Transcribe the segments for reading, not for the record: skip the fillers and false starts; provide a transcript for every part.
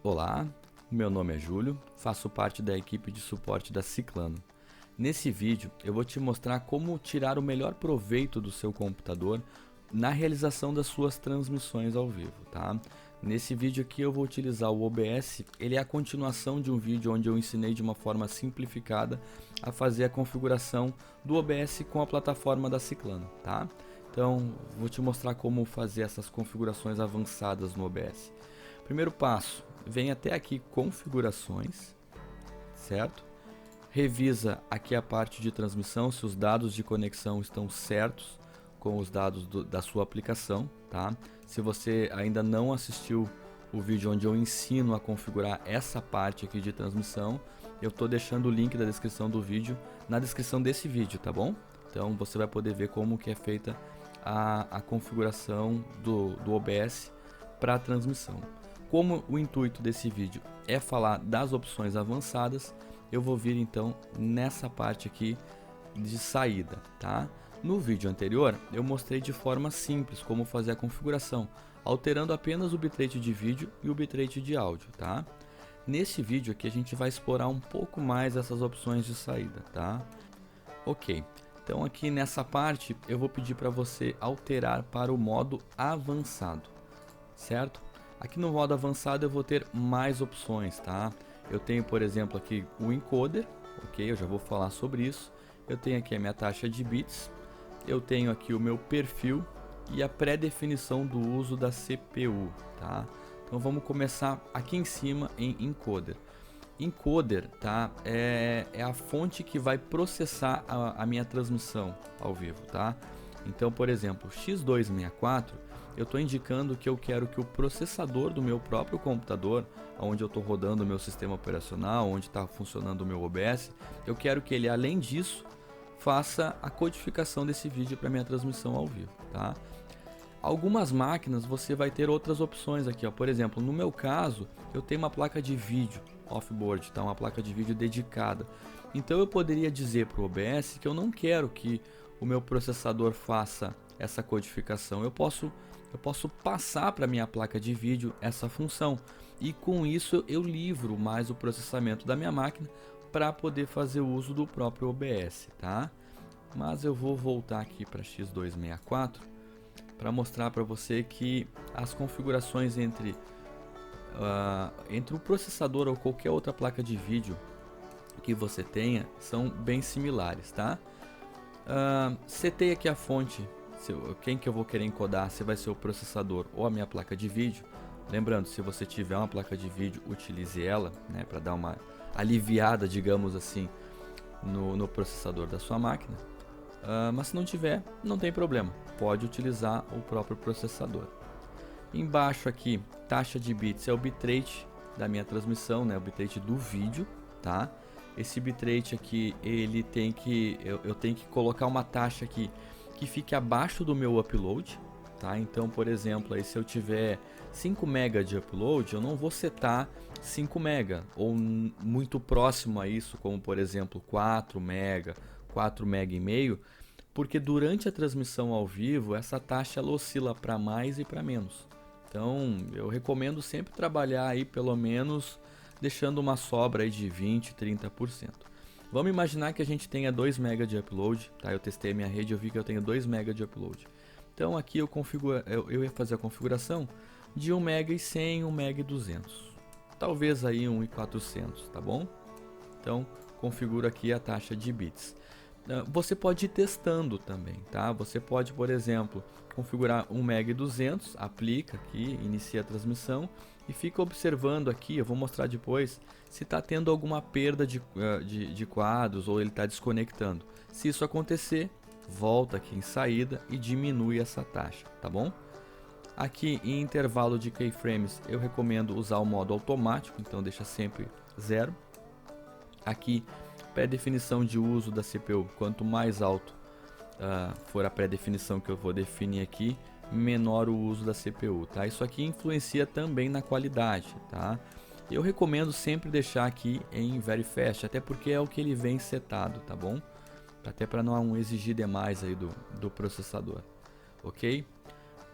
Olá, meu nome é Júlio, faço parte da equipe de suporte da Ciclano. Nesse vídeo eu vou te mostrar como tirar o melhor proveito do seu computador na realização das suas transmissões ao vivo, tá? Nesse vídeo aqui eu vou utilizar o OBS, ele é a continuação de um vídeo onde eu ensinei de uma forma simplificada a fazer a configuração do OBS com a plataforma da Ciclano, tá? Então vou te mostrar como fazer essas configurações avançadas no OBS. Primeiro passo, vem até aqui configurações, certo? Revisa aqui a parte de transmissão, se os dados de conexão estão certos com os dados da sua aplicação, tá? Se você ainda não assistiu o vídeo onde eu ensino a configurar essa parte aqui de transmissão, eu estou deixando o link da descrição do vídeo na descrição desse vídeo, tá bom? Então você vai poder ver como que é feita a configuração do OBS para a transmissão. Como o intuito desse vídeo é falar das opções avançadas, eu vou vir então nessa parte aqui de saída, tá? No vídeo anterior eu mostrei de forma simples como fazer a configuração, alterando apenas o bitrate de vídeo e o bitrate de áudio, tá? Nesse vídeo aqui a gente vai explorar um pouco mais essas opções de saída, tá? Ok, então aqui nessa parte eu vou pedir para você alterar para o modo avançado, certo? Aqui no modo avançado eu vou ter mais opções, tá? Eu tenho, por exemplo, aqui o encoder, ok? Eu já vou falar sobre isso. Eu tenho aqui a minha taxa de bits, eu tenho aqui o meu perfil e a pré-definição do uso da CPU, tá? Então vamos começar aqui em cima em encoder. Encoder, tá? É a fonte que vai processar a minha transmissão ao vivo, tá? Então, por exemplo, X264, eu estou indicando que eu quero que o processador do meu próprio computador, onde eu estou rodando o meu sistema operacional, onde está funcionando o meu OBS, eu quero que ele, além disso, faça a codificação desse vídeo para minha transmissão ao vivo, tá? Algumas máquinas você vai ter outras opções aqui, ó. Por exemplo, no meu caso, eu tenho uma placa de vídeo off-board, tá? Uma placa de vídeo dedicada. Então eu poderia dizer para o OBS que eu não quero que o meu processador faça essa codificação. Eu posso passar para minha placa de vídeo essa função e com isso eu livro mais o processamento da minha máquina para poder fazer o uso do próprio OBS, tá? Mas eu vou voltar aqui para X264 para mostrar para você que as configurações entre o processador ou qualquer outra placa de vídeo que você tenha são bem similares, tá? Setei aqui a fonte, quem que eu vou querer encodar, se vai ser o processador ou a minha placa de vídeo. Lembrando, se você tiver uma placa de vídeo, utilize ela, né, para dar uma aliviada, digamos assim, no processador da sua máquina. Mas se não tiver, não tem problema, pode utilizar o próprio processador. Embaixo aqui, taxa de bits é o bitrate da minha transmissão, né, o bitrate do vídeo, tá? Esse bitrate aqui, ele tem que eu tenho que colocar uma taxa aqui que fique abaixo do meu upload, tá? Então, por exemplo, aí se eu tiver 5 MB de upload, eu não vou setar 5 MB ou muito próximo a isso, como por exemplo 4 MB, 4 MB e meio, porque durante a transmissão ao vivo essa taxa ela oscila para mais e para menos. Então, eu recomendo sempre trabalhar aí pelo menos deixando uma sobra aí de 20, 30%. Vamos imaginar que a gente tenha 2 MB de upload, tá? Eu testei a minha rede, eu vi que eu tenho 2 MB de upload. Então aqui eu ia fazer a configuração de 1 MB e 100, 1 MB e 200. Talvez aí 1 e 400, tá bom? Então configuro aqui a taxa de bits. Você pode ir testando também, tá? Você pode, por exemplo, configurar 1 MB e 200, aplica aqui, inicia a transmissão e fica observando aqui, eu vou mostrar depois, se está tendo alguma perda de quadros ou ele está desconectando. Se isso acontecer, volta aqui em saída e diminui essa taxa, tá bom? Aqui em intervalo de keyframes eu recomendo usar o modo automático, então deixa sempre 0. Aqui pré-definição de uso da CPU, quanto mais alto for a pré-definição que eu vou definir aqui, menor o uso da CPU, tá? Isso aqui influencia também na qualidade, tá? Eu recomendo sempre deixar aqui em Very Fast, até porque é o que ele vem setado, tá bom? Até para não exigir demais aí do processador, ok?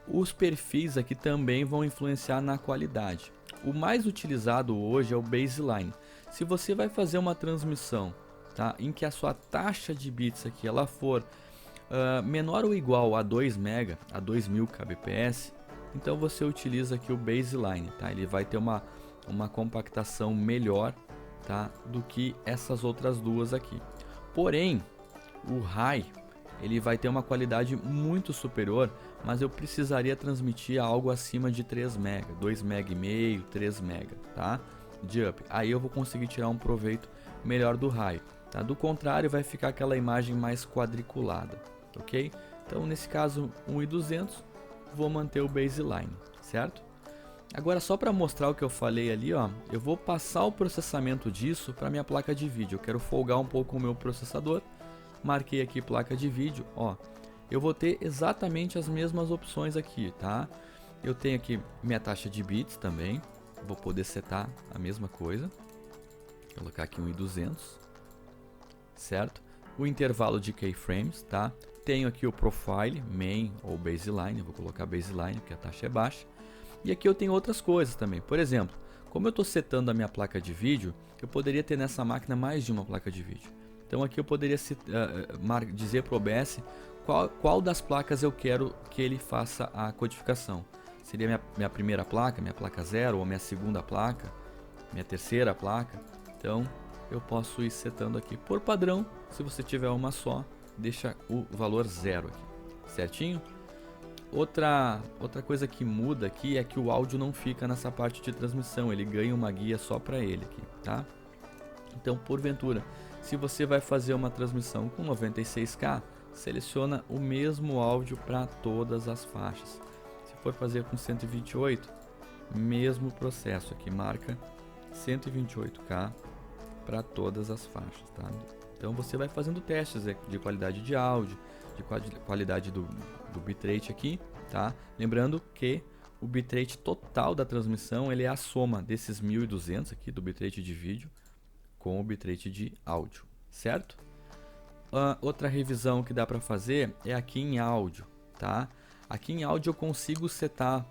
Os perfis aqui também vão influenciar na qualidade. O mais utilizado hoje é o baseline. Se você vai fazer uma transmissão, tá, em que a sua taxa de bits aqui ela for menor ou igual a 2 MB, a 2000 kbps, então você utiliza aqui o baseline, tá? Ele vai ter uma compactação melhor, tá, do que essas outras duas aqui. Porém, o high ele vai ter uma qualidade muito superior, mas eu precisaria transmitir algo acima de 3 MB, 2 MB e meio, 3 MB, tá? De up. Aí eu vou conseguir tirar um proveito melhor do high, tá? Do contrário, vai ficar aquela imagem mais quadriculada, ok? Então, nesse caso, 1.200, vou manter o baseline, certo? Agora, só para mostrar o que eu falei ali, ó, eu vou passar o processamento disso para minha placa de vídeo. Eu quero folgar um pouco o meu processador. Marquei aqui placa de vídeo, ó. Eu vou ter exatamente as mesmas opções aqui, tá? Eu tenho aqui minha taxa de bits também. Vou poder setar a mesma coisa. Vou colocar aqui 1.200, certo? O intervalo de keyframes, tá? Tenho aqui o profile, main ou baseline. Vou colocar baseline porque a taxa é baixa. E aqui eu tenho outras coisas também. Por exemplo, como eu estou setando a minha placa de vídeo, eu poderia ter nessa máquina mais de uma placa de vídeo. Então aqui eu poderia dizer para o OBS qual das placas eu quero que ele faça a codificação. Seria minha primeira placa, minha placa 0, ou minha segunda placa, minha terceira placa. Então eu posso ir setando aqui. Por padrão, se você tiver uma só, deixa o valor 0 aqui, certinho? Outra coisa que muda aqui é que o áudio não fica nessa parte de transmissão, ele ganha uma guia só para ele aqui, tá? Então, porventura, se você vai fazer uma transmissão com 96K, seleciona o mesmo áudio para todas as faixas. Se for fazer com 128, mesmo processo aqui, marca 128K para todas as faixas, tá? Então você vai fazendo testes de qualidade de áudio, de qualidade do bitrate aqui, tá? Lembrando que o bitrate total da transmissão ele é a soma desses 1200 aqui do bitrate de vídeo com o bitrate de áudio, certo? Outra revisão que dá para fazer é aqui em áudio, tá? Aqui em áudio eu consigo setar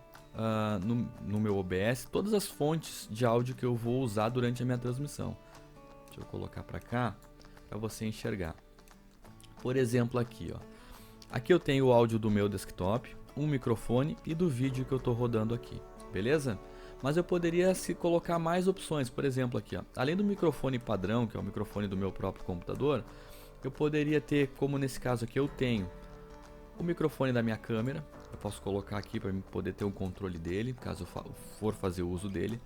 no meu OBS todas as fontes de áudio que eu vou usar durante a minha transmissão. Deixa eu colocar para cá para você enxergar. Por exemplo, aqui, ó. Aqui eu tenho o áudio do meu desktop, um microfone e do vídeo que eu estou rodando aqui, beleza? Mas eu poderia colocar mais opções, por exemplo aqui, ó, além do microfone padrão, que é o microfone do meu próprio computador, eu poderia ter, como nesse caso aqui eu tenho, o microfone da minha câmera, eu posso colocar aqui para poder ter um controle dele, caso eu for fazer uso dele.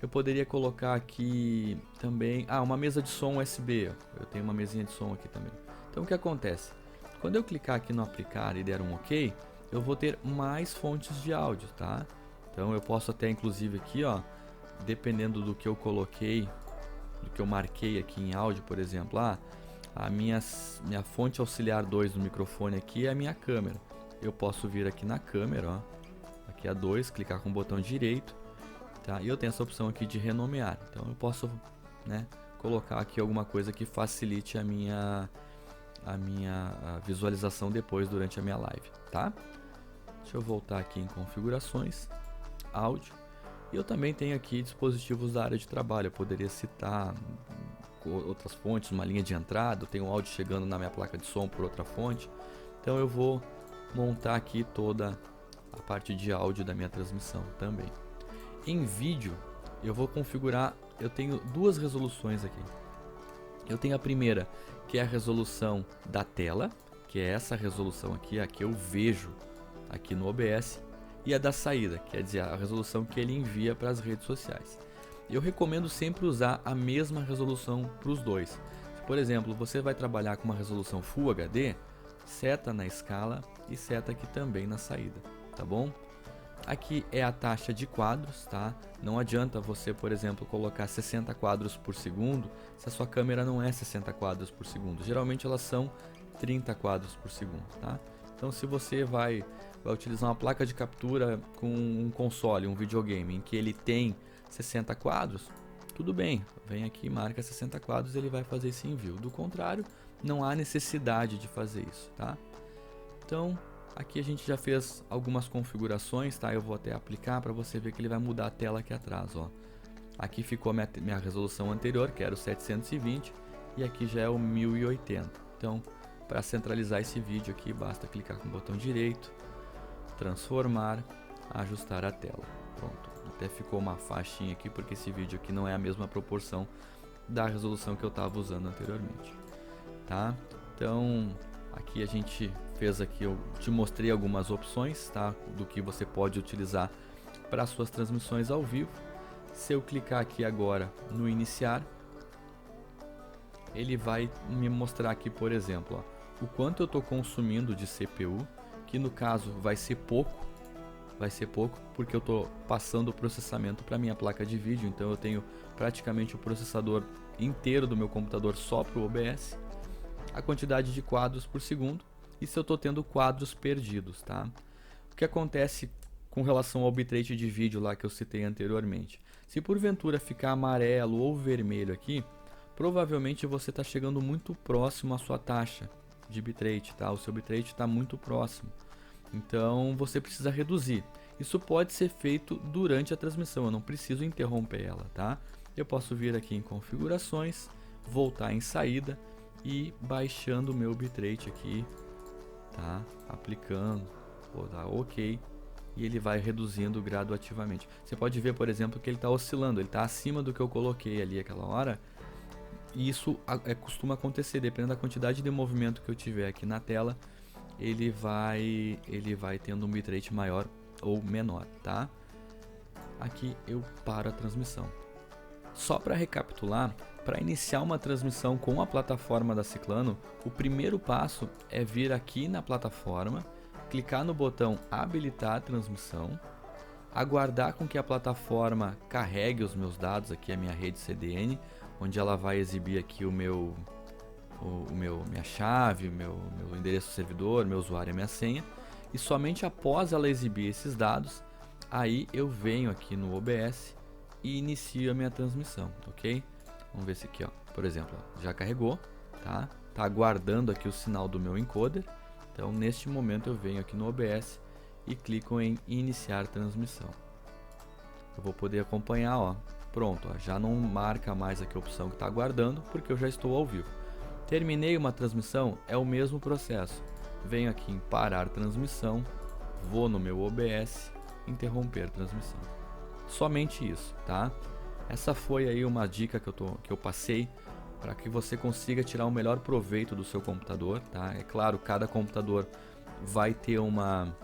Eu poderia colocar aqui também, uma mesa de som USB, eu tenho uma mesinha de som aqui também. Então o que acontece? Quando eu clicar aqui no aplicar e der um OK, eu vou ter mais fontes de áudio, tá? Então eu posso até inclusive aqui, ó, dependendo do que eu coloquei, do que eu marquei aqui em áudio, por exemplo, a minha fonte auxiliar 2 do microfone aqui é a minha câmera. Eu posso vir aqui na câmera, ó, aqui a 2, clicar com o botão direito, tá? E eu tenho essa opção aqui de renomear. Então eu posso, né, colocar aqui alguma coisa que facilite a minha visualização depois durante a minha live, tá? Deixa eu voltar aqui em configurações, áudio, e eu também tenho aqui dispositivos da área de trabalho. Eu poderia citar outras fontes, uma linha de entrada, eu tenho um áudio chegando na minha placa de som por outra fonte, então eu vou montar aqui toda a parte de áudio da minha transmissão também. Em vídeo eu vou configurar, eu tenho duas resoluções aqui. Eu tenho a primeira, que é a resolução da tela, que é essa resolução aqui, a que eu vejo aqui no OBS, e a da saída, quer dizer, a resolução que ele envia para as redes sociais. Eu recomendo sempre usar a mesma resolução para os dois. Se, por exemplo, você vai trabalhar com uma resolução Full HD, seta na escala e seta aqui também na saída, tá bom? Aqui é a taxa de quadros, tá? Não adianta você, por exemplo, colocar 60 quadros por segundo se a sua câmera não é 60 quadros por segundo. Geralmente elas são 30 quadros por segundo, tá? Então se você vai utilizar uma placa de captura com um console, um videogame, em que ele tem 60 quadros, tudo bem, vem aqui, marca 60 quadros, ele vai fazer esse envio. Do contrário, não há necessidade de fazer isso, tá? Então, Aqui a gente já fez algumas configurações, tá? Eu vou até aplicar para você ver que ele vai mudar a tela aqui atrás, ó. Aqui ficou minha resolução anterior, que era o 720, e aqui já é o 1080. Então, para centralizar esse vídeo aqui, basta clicar com o botão direito, transformar, ajustar a tela. Pronto, até ficou uma faixinha aqui, porque esse vídeo aqui não é a mesma proporção da resolução que eu estava usando anteriormente, tá? Então, aqui a gente fez aqui, eu te mostrei algumas opções, tá? Do que você pode utilizar para suas transmissões ao vivo. Se eu clicar aqui agora no iniciar, ele vai me mostrar aqui, por exemplo, ó, o quanto eu estou consumindo de CPU, que no caso vai ser pouco, porque eu estou passando o processamento para minha placa de vídeo, então eu tenho praticamente o processador inteiro do meu computador só para o OBS, a quantidade de quadros por segundo e se eu estou tendo quadros perdidos, tá? O que acontece com relação ao bitrate de vídeo lá que eu citei anteriormente? Se porventura ficar amarelo ou vermelho aqui, provavelmente você está chegando muito próximo à sua taxa de bitrate, tá? O seu bitrate está muito próximo. Então você precisa reduzir. Isso pode ser feito durante a transmissão, eu não preciso interromper ela, tá? Eu posso vir aqui em configurações, voltar em saída e baixando o meu bitrate aqui, tá? Aplicando, vou dar OK e ele vai reduzindo gradativamente. Você pode ver, por exemplo, que ele está oscilando, ele está acima do que eu coloquei ali aquela hora. E isso costuma acontecer, dependendo da quantidade de movimento que eu tiver aqui na tela, ele vai tendo um bitrate maior ou menor, tá? Aqui eu paro a transmissão. Só para recapitular, para iniciar uma transmissão com a plataforma da Ciclano, o primeiro passo é vir aqui na plataforma, clicar no botão habilitar a transmissão, aguardar com que a plataforma carregue os meus dados, aqui a minha rede CDN, onde ela vai exibir aqui minha chave, meu endereço servidor, meu usuário e minha senha, e somente após ela exibir esses dados, aí eu venho aqui no OBS e inicio a minha transmissão, ok? Vamos ver se aqui, ó, por exemplo, ó, já carregou, tá? Tá aguardando aqui o sinal do meu encoder. Então, neste momento eu venho aqui no OBS e clico em iniciar transmissão. Eu vou poder acompanhar, ó, pronto, ó, já não marca mais aqui a opção que está aguardando, porque eu já estou ao vivo. Terminei uma transmissão, é o mesmo processo. Venho aqui em parar transmissão, vou no meu OBS, interromper transmissão. Somente isso, tá? Essa foi aí uma dica que eu passei para que você consiga tirar o melhor proveito do seu computador, tá? É claro, cada computador vai ter uma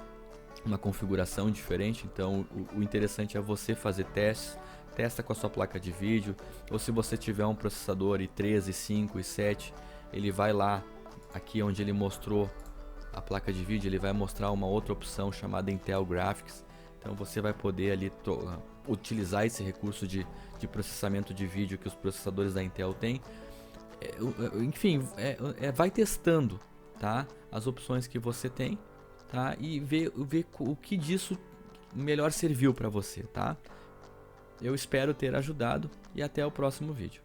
configuração diferente, então o interessante é você fazer testes, testa com a sua placa de vídeo, ou se você tiver um processador i3, i5, i7, ele vai lá, aqui onde ele mostrou a placa de vídeo, ele vai mostrar uma outra opção chamada Intel Graphics, então você vai poder ali utilizar esse recurso de processamento de vídeo que os processadores da Intel têm. Enfim, vai testando, tá? As opções que você tem, tá? E ver o que disso melhor serviu para você, tá? Eu espero ter ajudado e até o próximo vídeo.